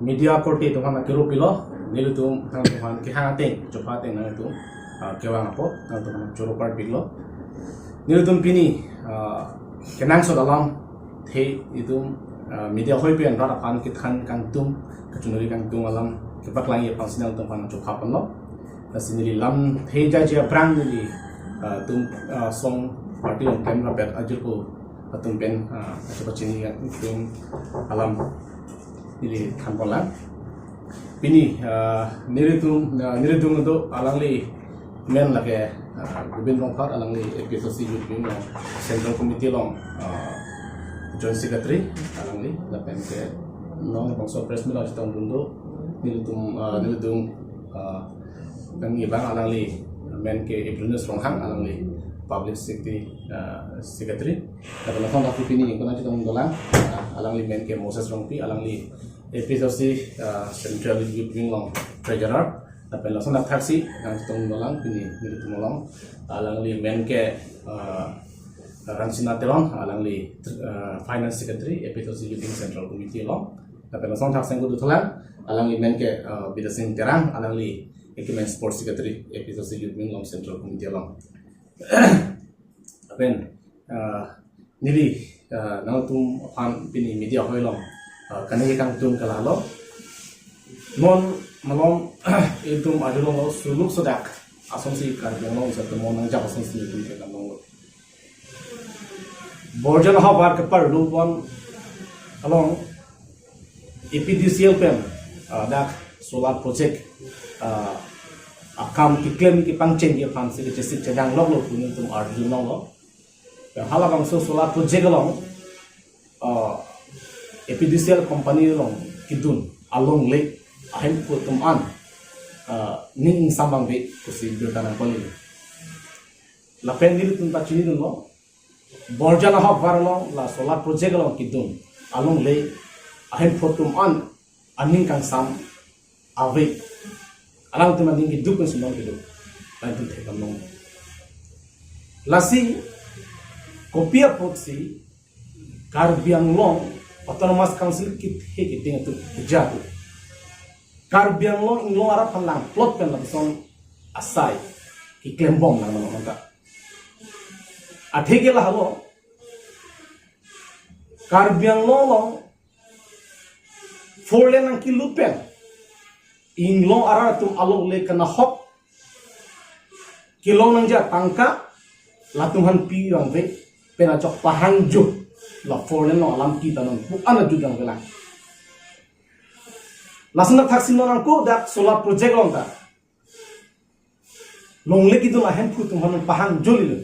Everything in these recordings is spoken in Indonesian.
media korte to hana kero pilo nilu tum hang to han ki hang teng chopa teng na tum kewang apo hang to hana choro part pilo nilu tum pini kenang so dalam the itum media hoi pian ra pan ki khan kang tum kachunuri kang tum alam ki paklang ye functional tum hana chopa pan lo asinili lam the ja je brang ni tum song party on camera pet ajur ko atum pen chopa chini tum alam ini kampola ini niritung itu alangli men lagi Gubin Rongkar alangli episode YouTube Central Committee long Joint Secretary alangli lapen ke non bangsa press mila tahun dulu niritung dan ibang alangli men ke Ibrunus Ronghang alangli Public Secretary dan lakukan aku ini yang kena kita mendolang alangli men ke Moses Rongpi alangli episode Central Youth Wing long treasurer tapi langsung nak taksi yang kita mendolang ini itu molong alangli men ke Ransina Telong alangli Finance Secretary episode Youth Wing Central Committee long tapi langsung taksi yang kudu telan alangli men ke Bidasing Terang alangli Equipment Sports Secretary episode Youth Wing long Central Committee long apen nili nang tum pan pini media hoi long kanai kang tum kalalo mon malong itum adulong lo suluk sodak asumsi kan yang long sa tumon nang jap asumsi ni kan long borjan ha bar ke par lu bon along EPDCL pen dak solar project akam ki claim ki pangchen ki fansi ki chesik chadang log lo punin tum arjun lo hala bang solar project long EPDCL company long kidun along lake ahem ko tum an ning sambang be kusi bertanang poli la pendil tum ta chini dun lo borjana ha varlo la solar project long kidun along lake ahem ko tum an aning kang sam ave alang tum aning ki dukun sinong kidu lain tum thekam long lasi kopia potsi karbiang long Autonomous Council kit he kiting tu jatuh. Karbiang lo inglong arab panlang plot pen langsung asai ki klembong nang mangka. Athege lah lo Karbiang lo forlen nang kilut pen inglong arab tum along le kana hop kilong nang ja tangka latuhan pi yang ve pena chok pahangjuk la forlen no alam kita non bukan judang belang lasna thaksin non ko dak solar project long ta long le kitu la hen phu tum han pahang jolil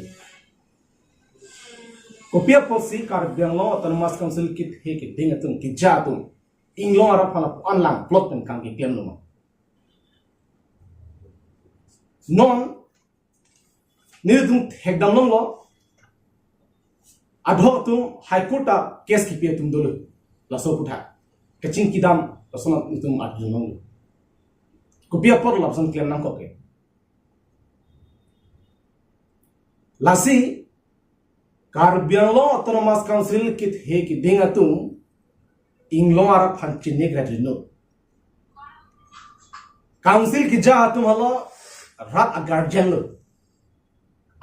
kopia posi kar biang lo autonomous council kit he ki ding atung ki jatum inglong ara phala online plot pen kang ki klem no non nirutung hekdam long lo adho tu high court a case ki pe tum dolo laso putha kaching kidam laso na tum adjunong ko bia por lapsan claim nang ko ke lasi karbiang lo autonomous council kit he ki dinga tum inglong ara phanchi ne gradino council ki ja tum halo rat a guardian lo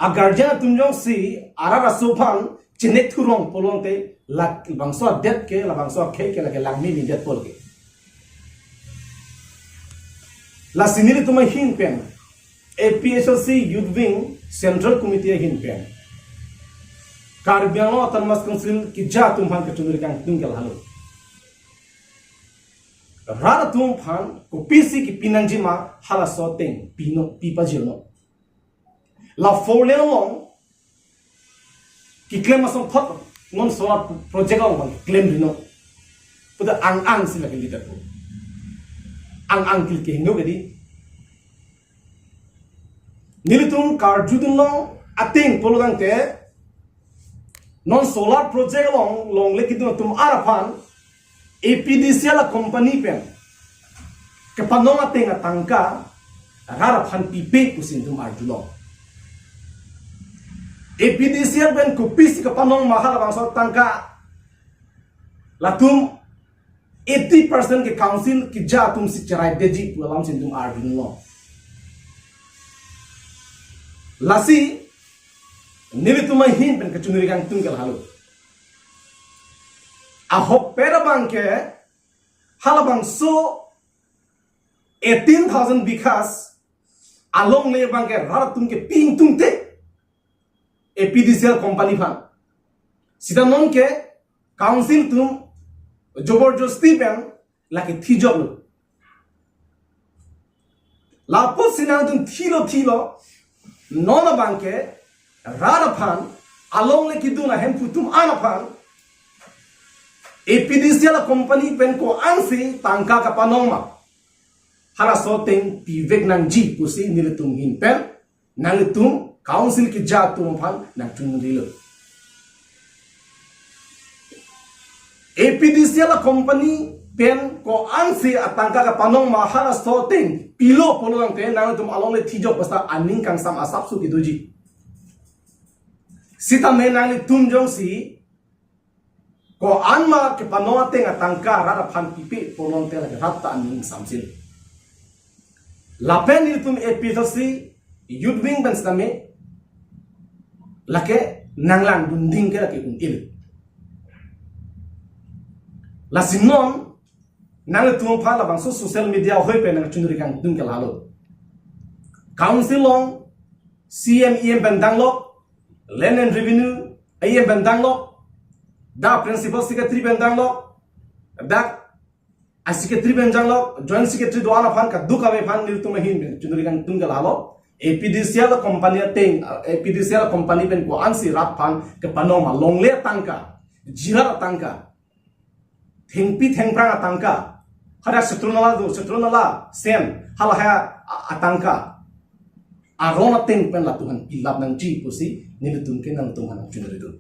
a guardian tum jong si ara rasofan Cinek turong polong te lak bangsa det ke la bangsa ke lagi langmi ni det pol ke la sinili tumai hin pen APSLC Youth Wing Central Committee hin pen Karbiang lo Autonomous Council ki ja tum han ke chunuri kang tinggal halu rara tum phan ko PC ki pinangji ma hala so teng pino pipa jilno la forlen long ki claim asong thot non solar project ang claim dino puda ang sila ki leader ko ang kil ke hingo gadi nilitung kar judun long ating polodang te non solar project long le kitu tum arafan APDCL company pen ke panong ating atangka arafan pipe kusin tum arjulong APDCL ben kupisi ke panong mahal bangsa tangka latum 80% के काउंसिल की जा तुम से चराई देजी पुलाम से तुम आर्बिन लो लासी निल तुम हिन पेन कचुनरी कांग तुम के हालो a hop perabang ke halabang so 18,000 bikas along le bang ke rar tum ke ping tum te APDCL company fan sida non ke council tum joborjosti pen laki thi job lo lapo sinang tum thilo nona bang ke rar fan along le kiduna hem putum ana fan APDCL company pen ko ansi tangka ka panoma hara soteng pivek nang ji pusi nilitum hin pen nalitum council ki jatum phan nang tunrilo APDCL company pen ko ansi atangka ka panoma hara soteng pilo polong te nalitum along le thijo pasta aning kang sam asap su ki doji sita me nalitum jong si ko anma ke panoa tenga tangka rara phan pipe polon tela ke ratta aning samsil lapen iltum episosi yudwing ban stame lake nanglang dunding ke lake un il la sinon nang tum phala bang so social media hoi pe nang chunuri kang dun ke lalo councilong CMEM bandanglok land and revenue IM bandanglok da principal secretary bendanglok da secretary bendanglok joint secretary doana phan ka duka be phan nil tumahin ben chunduri kan tungal halo APDCL company teng APDCL company ben ko ansi rap phan ke panoma longle tangka jira tangka thengpi thengprang tangka hara setrunala sen hala ha atangka arona teng pen la tuhan pilap nang ji pusi nil tunke nang tuhan chunduri du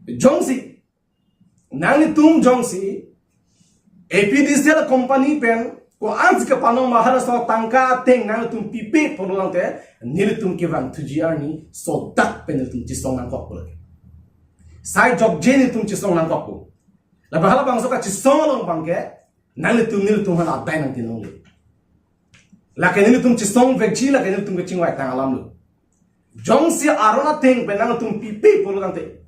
Jongsi nangni tum jongsi APDCL company pen ko ans ke panong mahara so tangka teng nang tum pipe polang te nil tum ke van tujiar ni so dak pen tum ci song nang ko sai job jeni tum ci song nang ko la bahala bang so ka ci song long bang ke nil tum han adai nang tinong le la ke nil tum ci song vekji la ke nil tum ke chingwai tang alam lu jongsi arona teng pen nang tum pipe polang te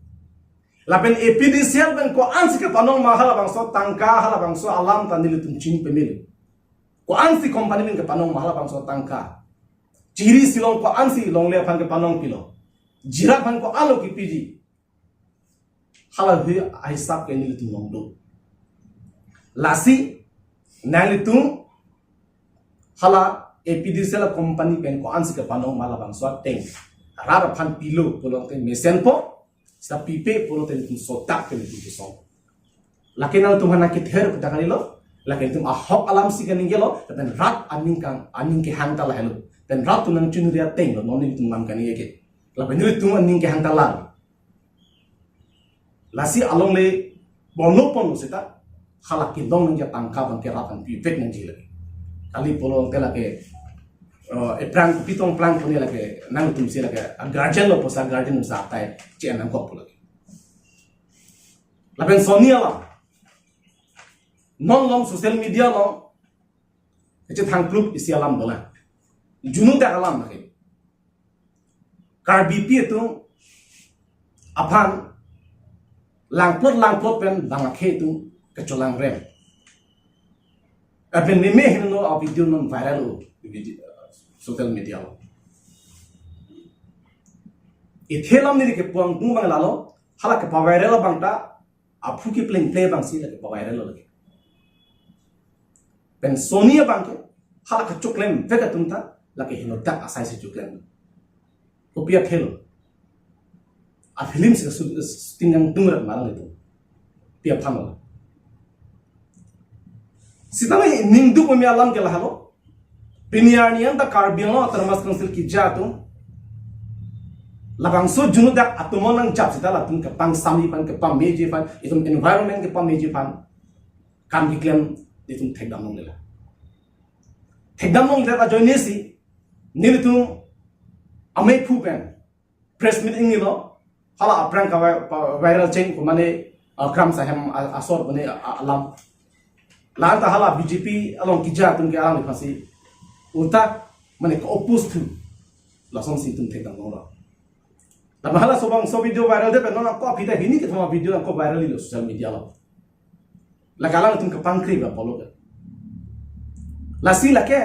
lapen APDCL ben ko ansi ke panong mahala bang so tangka hala bang so alam tanil tum ching pemil ko ansi company ben ke panong mahala bang so tangka chiri silong ko ansi long le phan ke panong pilo jira phan ko alo ki piji hala hui aisap ke nil tum long do lasi nali tum hala APDCL company ben ko ansi ke panong mahala bang so teng rara phan pilo polong te mesen po sa pipe polo ten tum sotak ke tum song lakin al tum hana ke ther ko takani lo lakin tum ahok alam si kan ngelo ten rat aning ke hang tala helo ten rat tum nang chunuria teng lo nonin tum nam kan yeke la benil tum aning ke hang tala lasi along le bono pon sita khala ki dong nang ya tangka ban ke rat an pipe nang jile kali polo tela ke prang pitong prang punya lagi nang tum si lagi guardian lo posa guardian sa tai che nang ko pula la ben sonia la non long social media lo che thang club isi alam bola junu ta alam lagi kar bp tu aphan lang plot pen dang khe tu kecolang rem apen ne me hin no a video non viral video social media lo ithelam ni ke puang tung bang lalo hala ke viral bang ta apu ki play bang si la ke viral lo pen sonia bang ke hala ka chuklem veka tum ta la ke hino tak asai se chuklem ko pia thelo a film se tingang tungra malang itu pia phamala sitangai ningdu ko mi alam ke la halo Piniarnian da Carbiano termas konsil ki jatu labang so junu da atumon nang jap sita latung ke pang sami pan ke pang meji pan itum environment ke pang meji pan kam diklem itum thekdam nong lela thekdam nong lela joinesi nilitum amei phu pen press meeting ni lo hala aprang ka viral chain ko mane gram sahem asor bane alam lan ta hala BJP along kija tum ke alam phasi uta mane ko opus tu la som sin tum thekang no la mahala sobang so video viral de no ko apita hini ke thama video ko viral li social media la la kala tum ke pankri ba polo la si la ke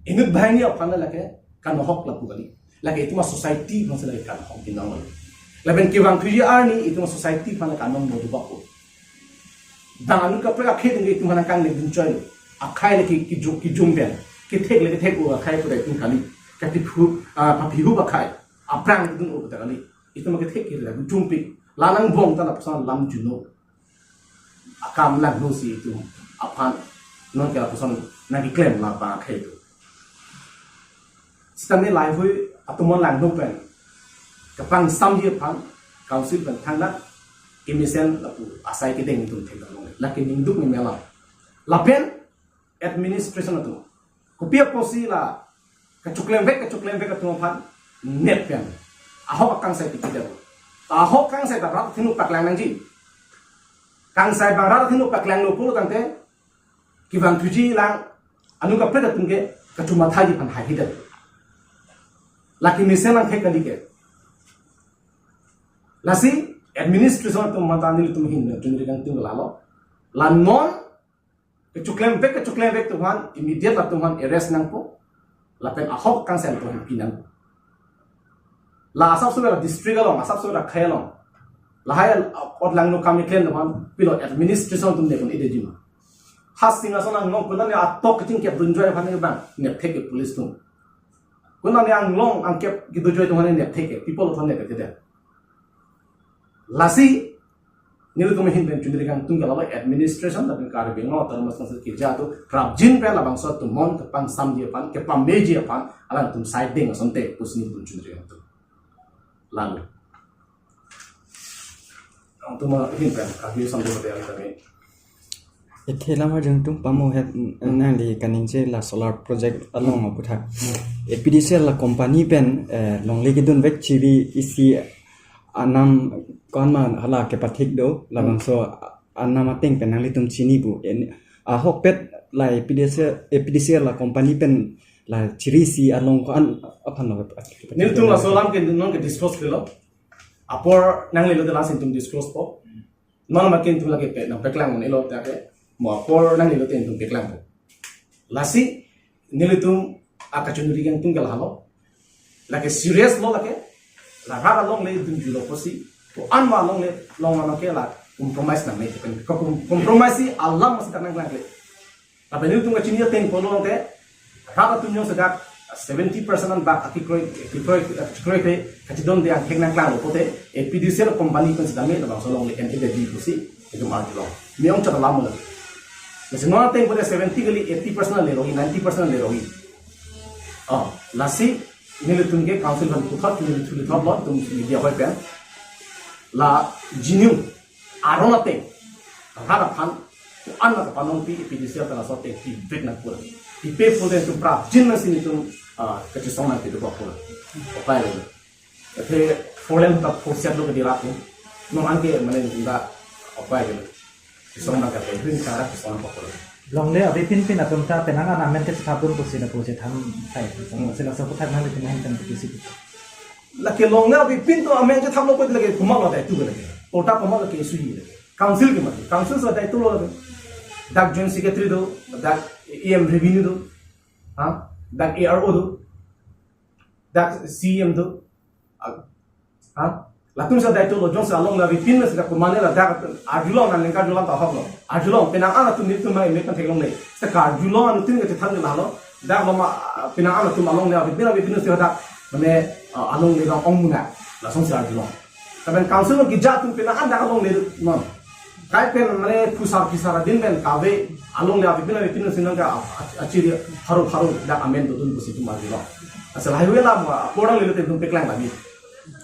inut bhani apana la ke kan hok la pugali la ke ituma society masala kan hok dinang laben ke wang thuji arni ituma society phana kan nom modu ba ko dan anu ka pra khe ding ituma kang ne dun choi akhai le ki jum ben ki thek le thek u akhai ko dai tum kali ka ti phu pa phi hu ba khai aprang dun u ta kali ituma ke thek ki la jum pi lanang bong ta na pasan lam juno akam la no si itu apan non ke la pasan na ki claim la ba khai tu sistem ni lai hui atumon lang no pen kapang sam ye pan council ban thang na kimisen la pu asai ke deng tu thek no la ke ning duk ni mela la pen administration tu ko pia posi la ka chuklem vek ka tu pan net pen ahok kang sai ti de ahok kang sai ta rat thinu paklang nang ji kang sai bang rat thinu paklang no pu tang te ki bang thuji lang anu ka pret tung ke ka chuma thaji pan hai hide laki misen lang thek kali ke lasi administration tu matani tu hin tunri kang tung lalo la non ke chuklem vek tu han immediate tu han arrest nang po la pen ahok kang sai tu pinan la asap so la district along asap so la khailong la hay od lang no kam iklen han pilot administration tum de kon ide jima has singa so nang ngong kunan ya atok ting ke dunjoy phan ne bang ne thek police tum kunan yang long ang ke gidojoy tum han ne thek people thon ne ke de lasi nilu tum hin ben chundri kang tung la administration da kar be ngo tar mas ki ja to prab jin pe la bang so tum mon ke pan sam je pan ke pam meji pan alang tum side ding asonte pusni tum chundri kang tum lalu untuk menghindar kaki sampai pada yang kami. Itu lama jengtung pamu het nanti kanince la solar project along mau putar. EPDC la company pen long lagi dun vek ciri isi anam konman hala kepatik do la bangso anam ating pen nang litum sini bu. Ahok pet la EPDC la company pen la ciri si along ko an apa no. Niltung la solam ke non ke disclose kilo. Apor nang lelo de la sentum disclose po. Non makin tu lagi pe na peklang elo ta ke. Mo apor nang lelo ten tum peklang po. Lasi nilitum akachunuri yang tunggal halo. Lagi serious lo lagi. La rara long le dum julo posi. To anwa long le long ana ke la compromise na me pen. Compromise Allah mas tanang lang le. Tapi nilitum kachini ten po lo te. Rara tum nyong sedak 70% an back akikroi ke katidon de ang nang klaro pote EPDC la company pen sidame na bangso long le en ide di pusi itu margilo miong cha lamu la mesin no tem pote 70 gali 80% le rogi 90% le rogi lasi nile tunge council ban kutha tu top lot tum media hoi pen la jinu aronate hara phan anna ka panon pi EPDC ta la sote ti big na pura ti pe pote tu pra jinna sini tum kecil sama itu kok pula, apa itu? Tapi problem tak fokus lo ke dirapu, memang ke mana yang tidak apa itu? Kisah nak apa itu cara kisah apa pula? Long le abi pin atau ta penangan amen ke tabun pusi na pusi tham thai sila sa putar na le tin kan pusi laki long le abi pin to amen ke tham lo pun lagi kumal lo itu lagi, kota kumal lagi isu ini, council ke mana? Council sudah itu lo lagi, dak joint secretary do, dak EM revenue do, dak ARO do, dak CM do, latung sa dak itu lo joint sa long le abi pin na sudah kumane la dak arjulong na lengkap julang tak haflo, arjulong penangan tu ni tu mai mekan teglong le, sekarang arjulong tu ni kita thang le halo, dak lama penangan tu malong le abi pin sudah dak mana along le dong ongmuna, langsung sa arjulong. Tapi council lo gijat tu penangan dak along le non. Kai pen mane pusar din ben kawe along le apipin sinang ka achiri haru dak amen dun pusi tu marilo asal highway la podang le te dum peklang lagi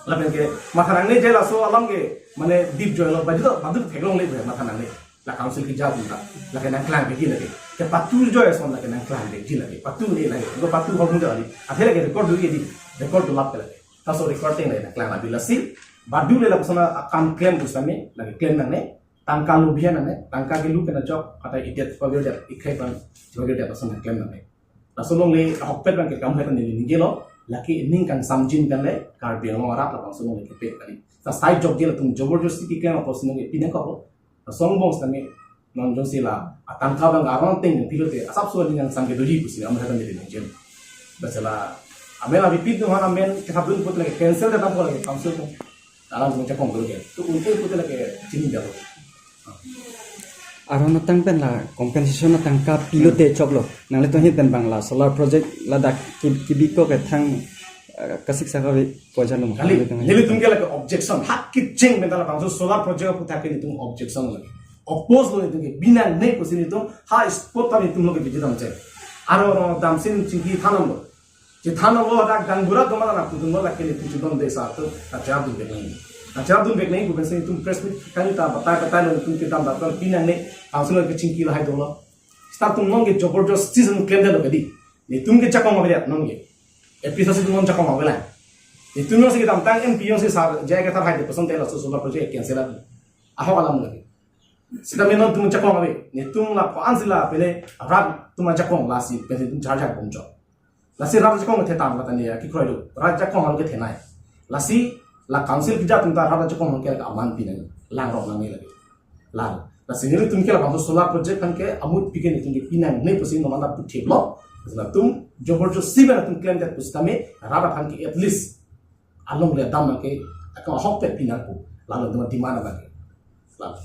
laben ke makarang ne jela so alam ke mane deep joy lo badu theglong le makarang ne la council ki jadu la ke nang klang be lagi ke patu joy so la ke nang klang be lagi patu le lagi go patu ho munda ali athele ke record du record lap ke lagi taso recording le nang klang la bilasi badu le la kusana kam claim busame lagi claim nang ne tangka lubian ane tangka gilu kena job kata idiot pagir dia ikai ban pagir dia pasang klaim ane lasolong le hokpet ban ke kam hetan ni gelo laki ning kan samjin kan le kar bi ngong arap la solong le ke kali sa side job gelo tum jobordasti ki kan apos nang ipine ko song bong stame non jong sila tangka bang arong ting pilote asap so ni nang samge doji kusi am hetan ni jel basala amela bipit no hana men ke sabun put lagi cancel datang ko lagi council ko alam mo chakong do ge to unte put lagi chini jalo aro natang pen la compensation natang ka pilote choklo nang le to hit pen bangla solar project ladak kibiko ke thang kasik saka be pojalo mo kali heli tum lagi objection hak ki ching mentala bangso solar project ko thake ni tum objection lagi oppose lo ni tum bina nei ko sini tum ha spot ta ni tum lo ke bijidam che aro dam sin chingi thanam lo je thanam lo da gangbura to mala na tum lo la ke ni tum dom de sa to ta jab dum be ni Acara tu baik naik, bukan sih itu press meet kali ta bata lo tu kita bata pinang ni, langsung ke cingki lah itu lo. Start tu nong ke jobordast season claim dah lo kedi. Ni tu ke cakap mau beliat nong ke. Episode itu nong cakap mau beliat. Ni tu nong sih kita tentang MPO sih sar jaya kita hai pesan tela solar project cancel lagi. Aku kalam lagi. Sita menon tu cakap mau beli. Ni tu lah koan sila pele rat tu cakap mau lasi pele tu jar pomco. Lasi rat cakap mau tetam kata ni ya kikoi lu. Rat cakap mau ke tenai. Lasi la council kita tentang rada cakap mungkin agak aman pina lang rong nang lagi lang la sendiri tum kira bangso solar project kan ke amut pikin itu pinang nei posin nomanda putih lo sebab tum jobordast siban tum claim that pustame rada kan ke at least along le dam ke akan hok pe pinang ko lalu dengan di mana lagi lalu